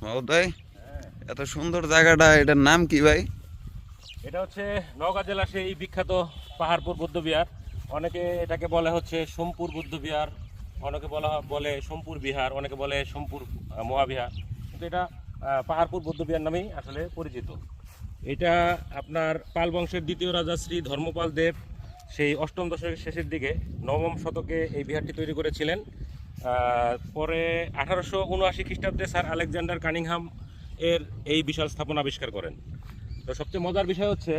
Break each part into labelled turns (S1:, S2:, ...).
S1: মহোদয়, এত সুন্দর জায়গাটা, এটার নাম কি ভাই?
S2: এটা হচ্ছে নওগাঁ জেলার সেই বিখ্যাত পাহাড়পুর বৌদ্ধবিহার। অনেকে এটাকে বলে হচ্ছে সোমপুর বৌদ্ধবিহার, অনেকে বলে সোমপুর বিহার, অনেকে বলে সোমপুর মহাবিহার, কিন্তু এটা পাহাড়পুর বৌদ্ধবিহার নামেই আসলে পরিচিত। এটা আপনার পাল বংশের দ্বিতীয় রাজা শ্রী ধর্মপাল দেব সেই অষ্টম দশকের শেষের দিকে নবম শতকে এই বিহারটি তৈরি করেছিলেন। পরে 1879 খ্রিস্টাব্দে স্যার আলেকজান্ডার কানিংহাম এর এই বিশাল স্থাপনা আবিষ্কার করেন। তো সবচেয়ে মজার বিষয় হচ্ছে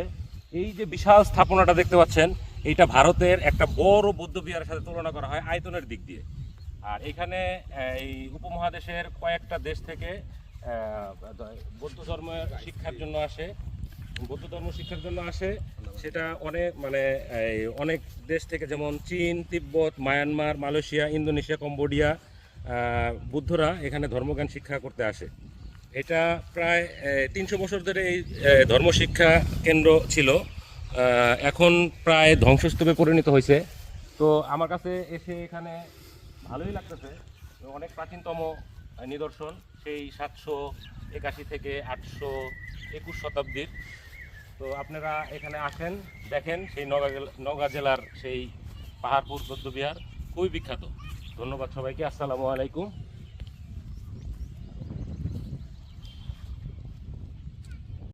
S2: এই যে বিশাল স্থাপনাটা দেখতে পাচ্ছেন, এইটা ভারতের একটা বড় বৌদ্ধ বিহারের সাথে তুলনা করা হয় আয়তনের দিক দিয়ে। আর এখানে এই উপমহাদেশের কয়েকটা দেশ থেকে বৌদ্ধ ধর্ম শিক্ষার জন্য আসে। সেটা অনেক দেশ থেকে, যেমন চীন, তিব্বত, মায়ানমার, মালয়েশিয়া, ইন্দোনেশিয়া, কম্বোডিয়া, বুদ্ধরা এখানে ধর্মজ্ঞান শিক্ষা করতে আসে। এটা প্রায় 300 বছর ধরে এই ধর্মশিক্ষা কেন্দ্র ছিল। এখন প্রায় ধ্বংসস্তূপে পরিণত হয়েছে। তো আমার কাছে এসে এখানে ভালোই লাগতেছে। অনেক প্রাচীনতম নিদর্শন, সেই 781 থেকে 821 শতাব্দীর। তো আপনারা এখানে আসেন, দেখেন সেই নওগাঁ জেলার সেই পাহাড়পুর বৌদ্ধবিহার খুবই বিখ্যাত। ধন্যবাদ সবাইকে। আসসালামু আলাইকুম।